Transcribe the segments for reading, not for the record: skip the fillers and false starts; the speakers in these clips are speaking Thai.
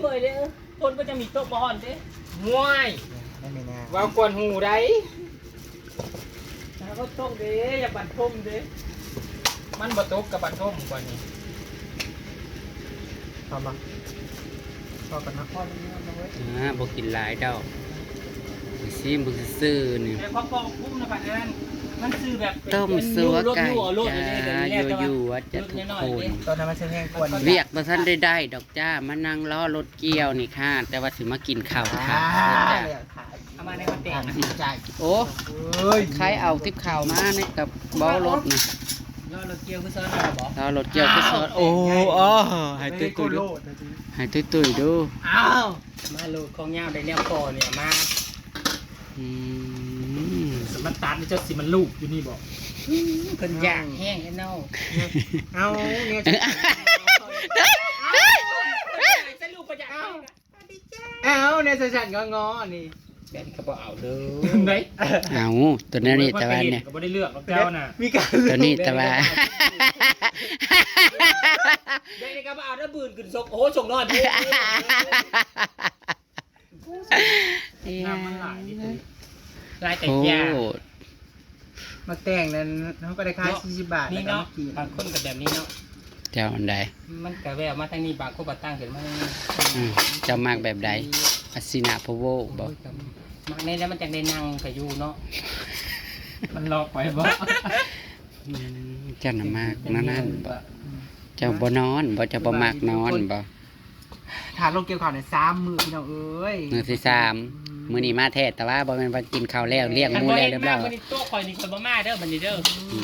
เมื่อยเลยคนก็จะมีโต๊ะบอลเด้ง่วยไม่น่าว่ากวนหูได้แล้วก็โต๊ะเด้อย่าบันทมเด้มันบ่ตกกับบันทมกว่านี้พอมาพอกันนะพ่อนี่บ่กินหลายดอกซิมบ่ซื่อนี่แต่พ่อคุ้มนะพันนั้นมันซื้อแบบต้มสัวไก่จ้าอยู่ว่าจะทุกคน ตอนนั้นมันแห้งกวน เรียกบ่ทันได้ดอกจ้ามานั่งรอรถเกี่ยวนี่ค่ะแต่ว่าสิมากินข้าวค่ะจ้า เอามาในวันแต่งนะ โอ้ใครเอาทิพข่าวมาในกับเบ้ารถนะ รถเกี่ยวคือซ้อนเราบอก เรารถเกี่ยวก็สอนโอ้ให้ตุ้ยดูให้ตุ้ยดู อ้าวมาโลดของยาวได้แนวคอเนี่ยมามันตัดมันจะสิมันลูกอยู่นี่บอกเพิ่นย่างแห้งไอ้เน่าเอาเนี่ยจะลูกประหยัดเอาเนี่ยสั่นๆงอๆนี่แบนก็บ่เอาเด้อไหนเอาตัวนี้นี่ตะวันเนี่ย ก็บ่ได้เลือกเจ้าน่ะมีการตัวนี้ตะวันได้ก็บ่เอาแล้วบืนขึ้นส่งโอ้ส่งนอนดิน้ำมันหลายดิลายแต่ยามาแต่งนั้นเขาก็ได้ค่า40 บาทนี่เนาะบางคนก็แบบนี้เนาะเจ้าอันใดมันก็แววมาทางนี้บางคนก็ตั้งขึ้นมาเจ้ามากแบบใดอัศนาพโวบ่มักในแล้วมันจังได้นั่งก็อยู่เนาะมันหลอกไปบ่เจ้าน่ะมากนั่นบ่เจ้าบ่นอนบ่เจ้าบ่มากนอนบ่ถานลงเกี่ยวข่าวใน3 มื้อพี่น้องเอ้ยมื้อที่3มื้อนี้มาแท้แต่ว่าบ่แม่นว่ากินข้าวแล้วเลี้ยงหมูแล้วเรียบร้อยมื้อนี้โต๊ะข่อยนี่ก็บ่มาเด้อบัดนี้เด้อ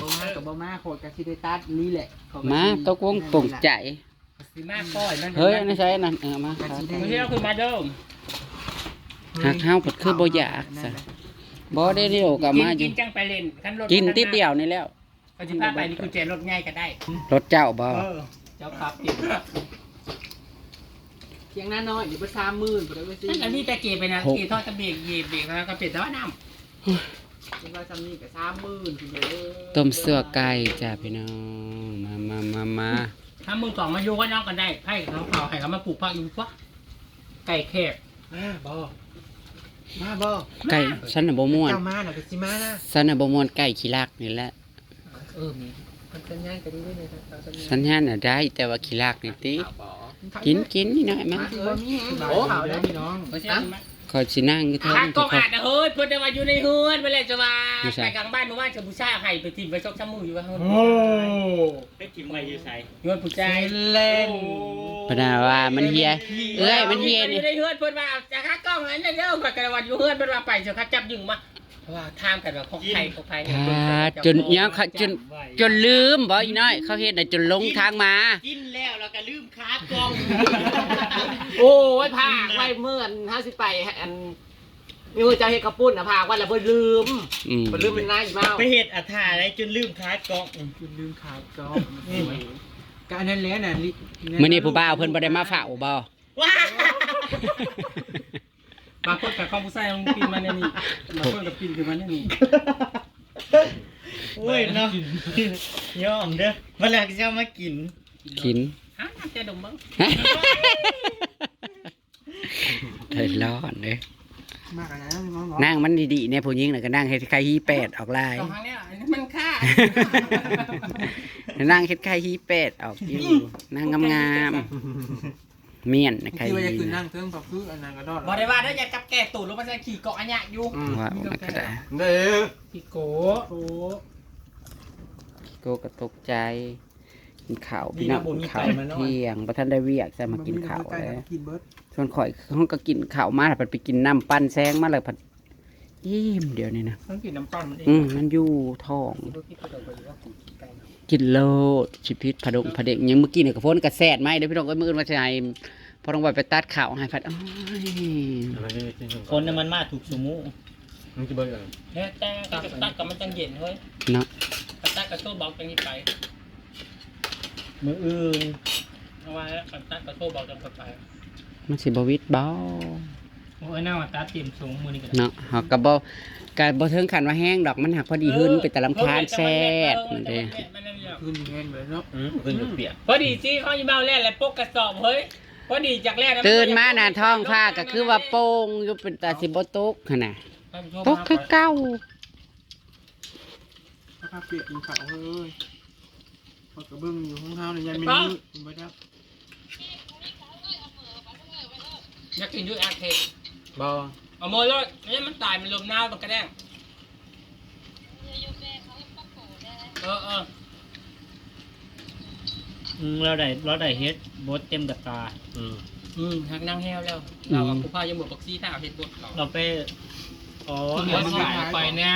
บ่มาก็บ่มาโคตรก็สิได้ตัดนี่แหละมาตกวงปงใจสิมาก้อยมันเฮ้ยอันนี้ใช่นั่นมามื้อนี้เราคือมาเด้อหักเฮาเพิ่นคือบ่อยากซะบ่ได้เดียวก็มาอยู่กินจังไปเล่นคันรถกินติดเดียวนี่แล้วก็สิพาไปนี่คือแจรถใหญ่ก็ได้รถเจ้าบ่เจ้าขับติดเพียงน้าน้อยอยู่บ่30,000บ่ได้ว่าสิอันนี้แต่เก็บไปนะเก็บทอดกระเบกเย็บเบรกแล้วก็เป็ดแต่ว่าน้ำเป็นว่าซ้ำนี้ก็30,000พี่เด้อต้มเสื้อไก่จ้าพี่น้องมาถ้ามึงสองมาอยู่ก็น้องกันได้ให้เขาเผาให้เขามาปลูกผักอยู่วะไก่แคบบ่มาบ่ไก่ฉันน่ะบ่ม่วนเจ้ามาน่ะก็สิมานะฉันน่ะบ่ม่วนไก่ขี้รักนี่แหละมีมันสัญญาณก็ดีด้วยนี่สัญญาณน่ะได้แต่ว่าขี้รักนี่ติกินนี่หน่อยมั้งโอ้เอาแล้วพี่น้องคอยสินั่งอยู่เทิงก็อาจจะเฮ้ยเพิ่นจะมาอยู่ในเฮือนไปเลยจะมาไปกลางบ้านเมื่อวานจะผู้ชายให้ไปทิ่มไปซอกช้ำมืออยู่ว่าโอ้ได้ทิ่มไว้อยู่ไสเฮือนผู้ชายเล่นปะว่ามันเฮียมันเฮียนี่อยู่ในเฮือนเพิ่นว่าจะหากล้องอันนั้นเด้อก็กระวันอยู่เฮือนเพิ่นว่าไปจะจับยึงมาว่าถามกันว่าของไผจนยังจนลืมบ่อีน้อยเขาเฮ็ดน่ะจนลงทางมากินแล้วก็ลืมขากล้องโอ้ยพาไว้เมื่อนเฮาสิไปอันมีเจ้าเฮ็ดกระปุ้นน่ะพาไว้แล้วเพิ่นลืมเป็นนายอีเมาไปเฮ็ดอัฐาได้จนลืมขากล้องจนลืมขากล้องก็อันนั้นแหละน่ะมื้อนี้ผู้บ่าวเพิ่นบ่ได้มาเฝ้าบ่บางคนกับข้าวผู้ชายมันกินมันนี่บางคนกับกินคือมันนี่โอ้ยเนาะยอมเด้อเวลาจะมากินฮะจะดมบ้างเฮ้ยร้อนเลยนั่งมันดีๆเนี่ยผู้หญิงน่ะก็นั่งเฮ็ดไข่ฮีเป็ดออกลายครั้งนี้มันฆ่านั่งเฮ็ดไข่ฮีเป็ดออกอยู่นั่งงามเมียนนะใครที่ว่าจะขึ้นนั่งเครื่องปรับคืออันนั้นก็ดอดบ่ได้ว่าได้อย่าจับแก่ตูดลงมาใส่ขี่เกาะอันยะอยู่ว่ามันก็ได้เด้อพี่โกก็ตกใจกินข้าวพี่น้องข้าวเที่ยงบ่ทันได้เวียกจะมากินข้าวแล้วส่วนข่อยเฮาก็กินข้าวมาแล้วไปกินน้ำปั้นแซงมาแล้วพัดยิ้มเดี๋ยวนี้นะต้องกินน้ำปั้นมันเองมันอยู่ท้องกินโลดชีพิตผดงผดเด็กยังเมื่อกี้เนี่ยกระโฟนกระแสดไหมเดี๋ยวพี่น้องก็มืออื่นมาใช้พอต้องไปตัดข่าวให้พัดคนนั้นมันมาถูกสมูมันจะเบิ่งกันเนี่ยแต่ตัดกับมันจังเย็นเฮ้ยเนาะตัดกับโซ่บอกจังนี้ไปมืออื่นเอาไว้แล้วตัดกับโซ่บอกจังไปมันสิบวิดบ่โอ้ยน่าว่าตัดเตรียมสูงมือนี่กันเนาะหอกกระบอกการบ่ถึงขันว่าแห้งดอกมันหักพอดีหื้นไปแต่ลำคาญแซ่บมันเด้ขึ้นแห้งเลยเนาะขึ้นเปียกพอดีสิเขาอีเมาแล่แล้วปกกระสอบเฮ้ย พอดีจากแรก ตื่นมาหน้าท้องผ้าก็คือว่าโป่งอยู่เป็นตาสิบ่ตกหั่นน่ะตกคือเก่า ภาพเปียกกินข้าวเฮ้ยพอกระเบื้องอยู่ห้องเท้าเนี่ยยันไม่รู้คุณบ่ได้ อยากกินด้วยอาเท บ่ เอาโมยเลยนี่มันตายมันลมหนาวมันกระแดงเออ เราได้เฮ็ดบดเต็มกับตา หักนั่งแห้วแล้วเรากับผู้พายังบวกบักซี่ถ้าเอาเห็ดบดเขา เราไปอ๋อ เหนือมันขายไปแน่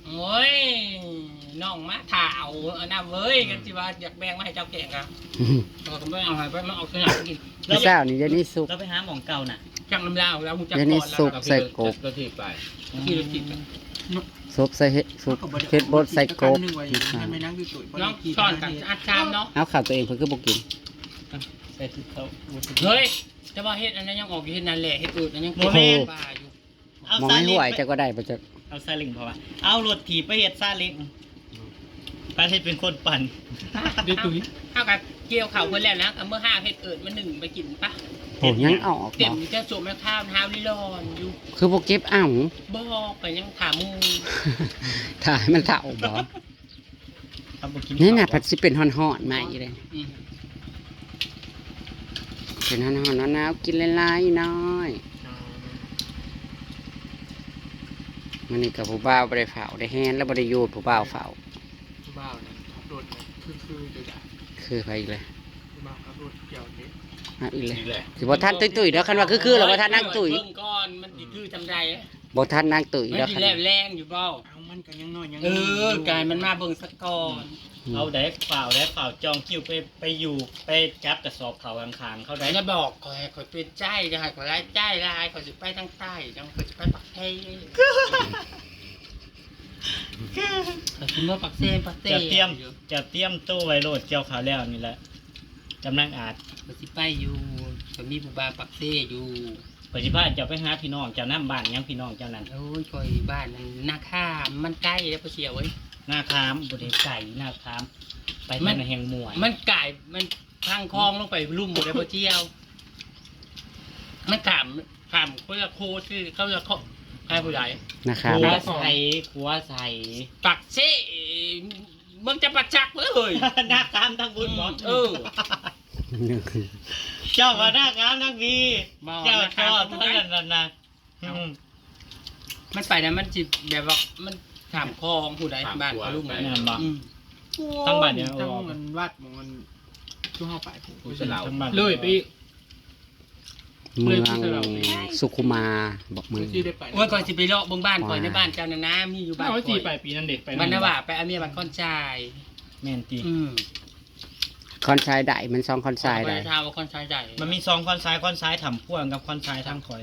โอ้ยน้องมาถ่าวเอาน้ำเว้ยกันสิว่าอยากแบ่งมาให้เจ้าแก่งครับเราก็ไม่เอาให้ไปมันเอาขนาดกิน พี่สาวนี่เดี๋ยวนี้สุก เราไปหาหมองเก่าน่ะ จังลำลาวแล้วมึงจัง เดี๋ยวนี้สุกใส่กบ ก็ถีบไปที่ถีบ ซุปใส่เฮ็ดซุปเฮ็ดบดใส่กบ ไม่นั่งดูตุ๋ย น้องช้อนกันอัดชามเนาะ เอาข้าวตัวเองเพิ่นคือบ่กิน ใส่ทุกเขา เฮ้ยจะว่าเฮ็ดอันนั้นยังออกอยู่เฮ็ดนั่นแหละเฮ็ดอื่นอันยังป่าอยู่ เอา มอง ซา ไม่ เล้ ไหว ง จะก็ได้บ่จัก เอาซาเล้งพอวะเอารถถีบไปเฮ็ดซาเล้งไปเฮ็ดเป็นคนปั่น ดูตุ๋ย เอากับเกี่ยวเข่าเพิ่นแล้วนะเมื่อ5เฮ็ดอื่นมา1ไปกินปะ โอ้ยังออก เต็ บ่ มจะสวมแม่ข้าวเท้าลิลอนอยู่ คือบ่เก็บเอ้า บอกไปยังถามมู ถ่ายมันเฒ่าบ่ เอาไปกิน นี่น่ะผัดสิเป็นฮ้อนๆมาอีเลย อืม เป็นฮ้อนๆหนาวๆกินหลายๆน้อยมื้อนี้ก็ผู้บ่าวบ่ได้เฝ้าได้แฮนแล้วบ่ได้อยู่ผู้บ่าวเฝ้า บ้าเนี่ยขับรถคือเดี๋ยว คือไปอีกเลย บ้าขับรถเกี่ยวเด็ก มาอีกเลยสิบ่ทันตุ้ยๆเด้อคันว่าคือๆแล้วบ่ทันนั่งตุ้ย เบิ่งก่อนมันสิคือจำใจ บ่ทันนั่งตุ้ย มัน เด้อ สิ คัน แรงอยู่เปล่า เอามันกันยังน้อยยัง กายมันมาเบิ่งสักก่อน เอาได้เปล่าจองคิวไปอยู่ไปจับกระสอบเขาข้างๆเขาได้ จะบอกคอยเป็นใจจะให้คอยไล่ใจลายคอยสิไปทางใต้จังคอยสิไปปักเทยคอยสิเมื่อปักเซ่ปักเซ่ จะเตรียมตู้ไว้โหลดเกี่ยวขาวแล้วนี่แหละจำนักอาจ คอยสิไปอยู่คอยมีผู้บ่าวปักเซ่อยู่ ปัจจุบันจะไปหาพี่น้องเจ้าน้ำบ้านยังพี่น้องเจ้านั้น โอ้ยคอยบ้านมันนาข้ามมันใกล้แล้วปะเชียวเว้ย หน้าคามบุตรไก่หน้าคามไปทางแห่งมวย มันไก่มันทางคลองลงไปลุ่มหมดแล้วปะเชียวมันขามเขาจะโคชื่อเขาจะเขาใครผู้ใหญ่ นะครับ ขัวใส่ ปักเซ่มึงจะปักจักเลย หน้าคามทั้งบุญหมด เออ เจ้าว่าหน้าคามทั้งพี บ่ เจ้า หน้า ช คาม อบ ทั้ ทั้ ง ง นั้น นั้นนะอืม มันไปนะมันจิแบบว่ามันถามคลองผู้ใดบ้านเขาลุ่ม นั่นบ่ อืม ทั้งบ้านเนี่ย ทั้งมันวัดมันช่วงเข้าไป ทั้งบ้าน เลยไป เมืองสุขุมาบอกเมือง ที่ได้ไป โอ้ยก่อนสิไปเลาะเบงบ้านก่อนในบ้านเจ้านะนะมีอยู่บ้าน เอา ก่ จี อน ไปปีนั้นเด็กไป บ้านนว่าไปอาเมียบ้านคอนชาย แม่นตี คอนชายได้มันซองคอนชาย ไป ได้ ทาวคอนชายใหญ่ มันมีซองคอนซ้ายทำพ่วงกับคอนซ้ายทางถอย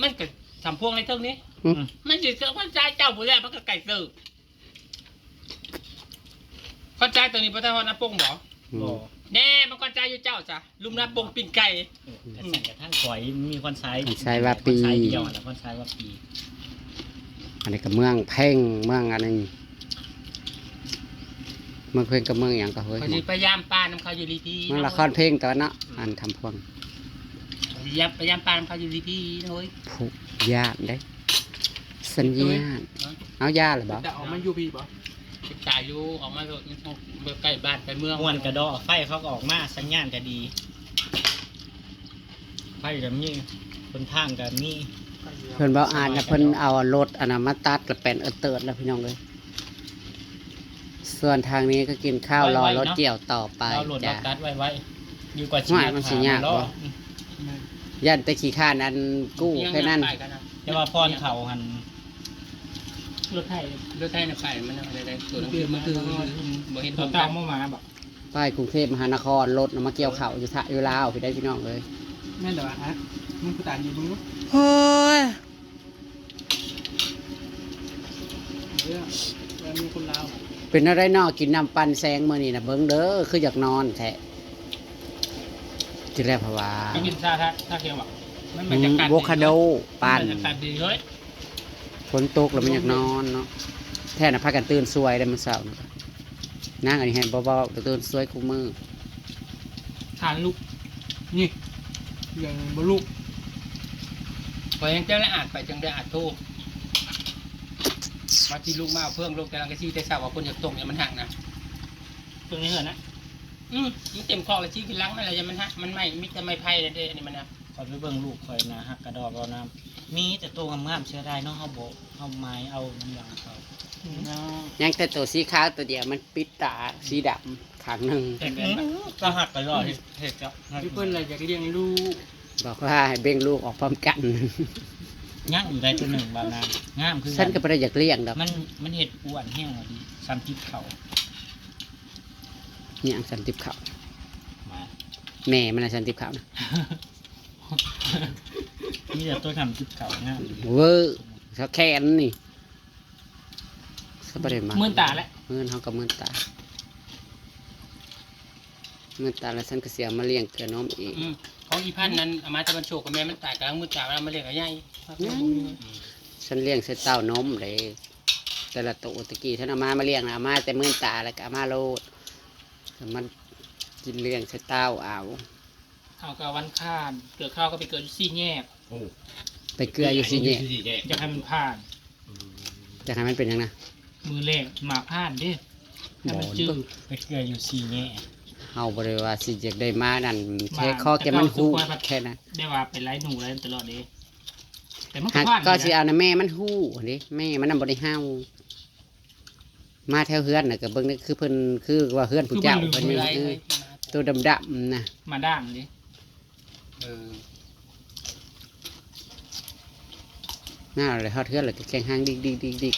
มันก็สำพวงในเท่านี้ อืม มันสิเจอคอนชายเจ้าผู้แรกมันก็ไก่เติบคอนชายตัวนี้พระเจ้าน้าปงบอก อืม แน่มันคอนชายอยู่เจ้าจ้ะลุมน้าปงปิ่นไก่ กระสังกระทั่งถอยมีคอนซ้าย คอนชายว่าปี คอนซ้ายเดียวแล้วคอนซ้ายว่าปี อันนี้ก็เมืองเพ่งเมืองอันนึงเมืองเพ่งกับเมืองอย่างก็เฮ้ย คอยสิพยายามปาน้ำเขาอยู่ดีๆ เมืองละครเพ่งตอนเนาะอันทำพวง พยายามปาน้ำเขาอยู่ดีๆนะเว้ย ผูกญาติได้ สัญญาณเอาญาติหรือเปล่า แต่ออกมันยูพีป่ะ ติดตายอยู่ออกมาโดดใกล้บ้านไปเมือง ม่วนกระดอไฟเขาก็ออกมาสัญญาณก็ดีไฟแบบนี้คนทางกันนี่ เพิ่นบอกอ่านนะเพิ่นเอารถอันนั้นมาตัดแล้วเป็นเติร์ดแล้วพี่น้องเลยส่วนทางนี้ก็กินข้าวรอรถเกี่ยวต่อไป เราโหลด จ้ะ บักกัดไว้อยู่กว่า ว่ามันสิยากบ่ ยันแตะขี้ข้านอันกู้แค่นั้น แต่ว่าพรเขาหัน รถไทย รถไทยน่ะไปมันอะไรได้ตัวนั้นคือมันคือบ่เห็น ต่อ ตา ตามมาบอก ป้ายกรุงเทพมหานครรถน่ะมาเกี่ยวเข่าอยู่ทะอยู่ลาวพี่ได้พี่น้องเลย แม่นแต่ว่าฮะมึงกูตายอยู่มึง เฮ้ย เรื่องแล้วมีคนลาว เป็นอะไรนอกินน้ำปั่นแซงมื้อนี้น่ะเบิ่งเด้อคืออยากนอนแท้ที่แรกเพราะว่า ไปกินซาท่าเคียวบอก มันมาจากการ โวคาโดปั่น จากการดีเฮ้ย ฝนตกแล้วมันอยากนอนเนาะแท้น่ะพากันตื่นสวยได้มื้อเช้านี่นั่งอันนี้ให้เบาๆแต่ตื่นสวยคู่มือ ทานลูก นี่อย่างบลูก พอยังเจ้าละอาดไปจังได้อาดทูบมาที่ลูกมาเอาเพื่องลูกกำลังกระชี้แต่ทราบว่าคนจะตกเนี่ยมันหักนะ ตรงนี้เหรอนะ มันเต็มคลองเลยชี้ขึ้นล้างนั่นแหละมันหักมันไม่มิจะไม่ไพ่เลยเด้อันนี้มันนะ คอยไปเบิ่งลูกคอยนะฮักกระดอกเอาน้ำมีแต่ตัวงามๆเชื่อได้เนาะเฮาบ่เฮาไม้เอาน้ำยางเขา ยังแต่ตัวสีขาวตัวเดียวมันปิดตาสีดำข้างหนึ่ง ก็หักกระดอกเฮ็ดจ้ะ พี่เพิ่นอะไรอยากเลี้ยงลูก บอกว่าให้เบ่งลูกออกพร้อมกัน ย่างอยู่ได้ตัวหนึ่งบางนานงามคือ ฉันก็ไม่ได้อยากเลี้ยงดอก มันเห็ดอ้วนแห้งว่ะดีซ้ำทิพเขา เนี่ยสันติบเขา มา แม่มันนะสันติบเขานะ นี่แต่ตัวทำทิพเขางาม เวอร์เขาแคนนี่เขาไม่ได้มา มื่นตาแล้ว มื่นเขาก็มื่นตามื่นตาแล้วฉันก็เสียมาเลี้ยงเกลือน้อมอีก ของอีพันนั้นเอามาตะวันโชกกับแม่มันตายกลางมือจ่าแล้วมาเลี้ยงกับยาย ฉันเลี้ยงใส่เต้านมเลยแต่ละตัวตะกี้ฉันเอามาเลี้ยงนะเอามาแต่มื่นตาแล้วก็เอามาโลดแต่มันกินเลี้ยงใส่เต้าเอา เอากับวันข้ามเกลือข้าวก็ไปเกิดอยู่ซี่แยก ไปเกลืออยู่สิเนี่ย จะให้มันผ่าน จะให้มันเป็นยังไง มือแรกหมาผ่านดิให้มันจืด ไปเกลืออยู่4แง่ เฮาบริว่าสิอยากได้มานั่นแค่ข้อแกมันหูแค่นั้น ได้ว่าไปไล่หนูไล่ตลอดเลยแต่มันก็ หัก ผ่าน ก็สิเอานะแม่มันหู้นี่แม่มันนำบ่ได้เฮามาแถวเฮือนน่ะก็เบิ่งนี่คือเพิ่นคือว่าเฮือนผู้เจ้าเพิ่นนี่คือตัวดำๆน่ะ มาด่างดิ น่าเลยฮอดเฮือนแล้วก็แข่งหางดิก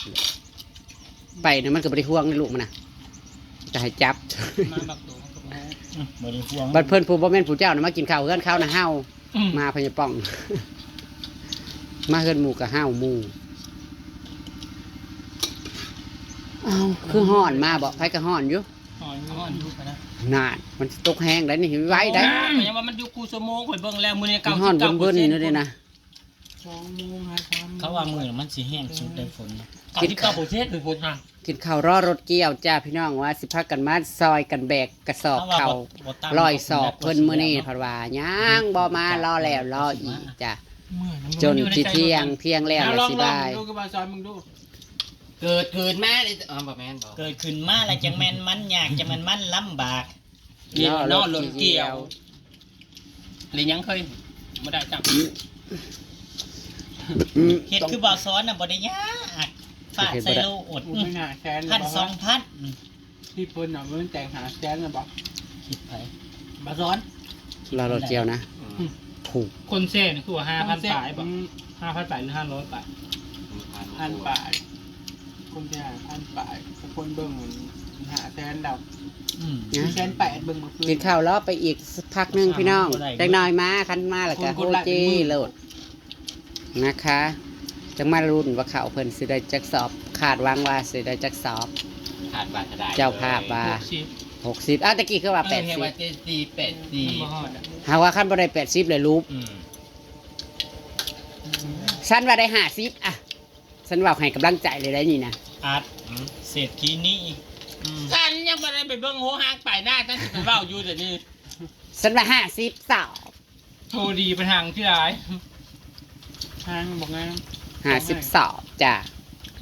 ไปน่ะมันก็บ่ได้ห่วงในลูกมันน่ะจะให้จับ มาบักตัวมันก็บ่ฮู้ บ่ได้ห่วง บัดเพิ่นผู้บ่แม่นผู้เจ้าน่ะมากินข้าวเฮือนเขาน่ะเฮา อืม มาพญาป่อง มาเฮือนหมู่ก็เฮาหมู่อ้าวคือฮ้อนมาบ่ไผก็ฮ้อนอยู่ อ๋ออยู่กันนะ นานมันตกแห้งได้นี่ไว้ได้ แต่ยังว่ามันอยู่กูสมองข่อยเบิ่งแล้วมื้อนี้ มันฮ้อนเบิ่นๆนี่เด้อนะ 2 โมง5 เขาว่ามือมันสิแห้งสุดได้ฝน 99%คือพุ่นน่ะ กินข้าวรอรถเกี่ยวจ้าพี่น้องว่าสิพักกันมาซอยกันแบกกระสอบเขาลอยสอบเพิ่นมื้อนี้เพราะว่าย่างบ่มารอแล้วรออีกจ้ะ เมื่อน้ำ จนสิเที่ยงแล้ว ล แล้ว อง สิ ลอง บาย ดูกับบาซอยมึงดู เกิดมาเลยบ่แม่นบ่ เกิดขึ้นมาแล้วจังแม่นมันยากจังแม่นมันลำบาก กินนอนรถเกี่ยวหรือยังเคยบ่ได้จัง เฮ็ดคือบ่ซ้อนน่ะบ่ได้ยากฝากใส่โลอด กูไม่น่าแซน 1,000-2,000 ที่เพิ่นน่ะมันแต่งหาแซนน่ะบอก คิดไป บาซอน รอรถเกี่ยวนะถูก คนแซ่นี่คือว่า5,000ปลายบ่5,000ปลายหรือ500ปลาย พันป่ายคนที่หาพันป่ายแต่คนเบิ่งหาแซนดาว นะ แซน8เบิ่งมาคื กินข้าวรอไปอีกสักพักหนึงพี่น้องจักหน่อยมาคันมาแล้วก็โฮจีโลดนะคะจังมารุ่นว่าเขาเพิ่นสิได้จักสอบคาดหวังว่าสิได้จักสอบ ขาดบาดได้ เจ้าภาพว่า 60อ้าวตะกี้คือว่า เฮ็ดว่า 80 บ่ฮอดอ่ะ หาว่าคันบ่ได้80เลยรูปฉันว่าได้50อ่ะฉันว่าให้กำลังใจเลยได้นี่นะ อาจเศรษฐีนี้ ฉันยังบ่ได้ไปเบิ่งโหหางป้ายหน้าฉันสิไปเว้าอยู่เดี๋ยวนี้ ฉันว่า50สอบ โทรดีไปทางที่ร้าย ทางบอกไง 50สอบจ้ะ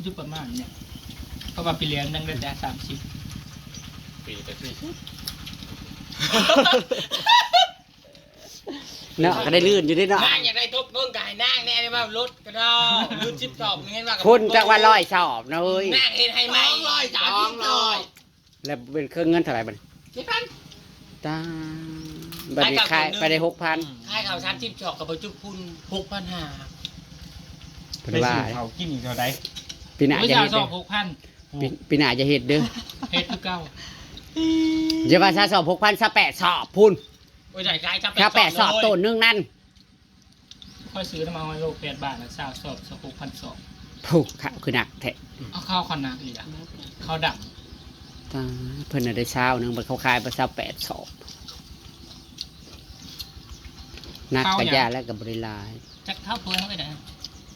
อยู่ประมาณเนี่ยเพราะว่าไปเรียนตั้งแต่30 ปีแต่สิ เนาะก็ได้ลื่นอยู่ด้วยเนาะ นางอยากได้ทบเบิ่งกายนางแน่นี่ว่ารถก็ได้รุ่น10สอบนี่ว่า คุณจักว่า100สอบนะเว้ย นางเฮ็ดให้ไหม200 แล้วเป็นเครื่องเงินเท่าไหร่บัดนี้ 7,000 ตาบัดนี้ขายไปได้ 6,000 ค่ายข่าว30จอกกับประจุพุ่น 6,500 เพิ่น ไป ว่า สู่เขากินอีกเท่าใด ปีหน้า วิ จะ ชา เฮ็ด ส เด้ อ อบ 6,000 ปีหน้าจะเฮ็ดเด้อ เฮ็ดคือเก่า อย่าว่าซะสอบ 6,000ซะ8สอบพุ่น โอ้ยได้กายจับ ถ้า8สอบต้นนึงนั่น ค่อยซื้อมาให้โลก8บาทนะ20สอบ6,000สอบ ผู้ข้าวคือหนักแท้ เอาข้าวขนาดอีกอ่ะข้าวด ตาเพิ่นน่ะได้เช้านึงบัดเขาขายบ่ซะ8สอบนักกะยาแล้วก็บ่ได้หลาย ำจักข้าวเพิ่นเท่าไหร่นะ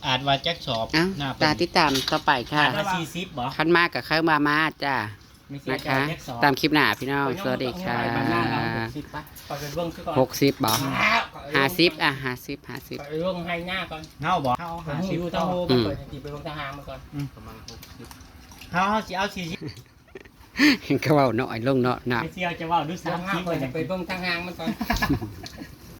อาจว่าจักสอบ เอ้า หน้า ตาติดตามต่อไปค่ะ อาจว่า40บ่ คันมากกับเข้ามาจ้า ไม่เสีย นะ ใจ คะ จักสอบ ตามคลิปหน้าพี่น้อง สวัสดีค่ะ 60ป่ะก่อนไปเบิ่งคือก่อน 60บ่50อ่ะ50 ไปเบิ่งให้หน้าก่อน เฮาบ่เฮา ผม 50 อยู่ทางโฮมาก่อนสิไปเบิ่งทางหางมาก่อน เฮาสิเอา40 50ก็เว้าน้อยลงเนาะนะ ไปเสี่ยวจะเว้าดู ทางหางก่อนจะไป 30 เบิ่งทางหางมันก่อน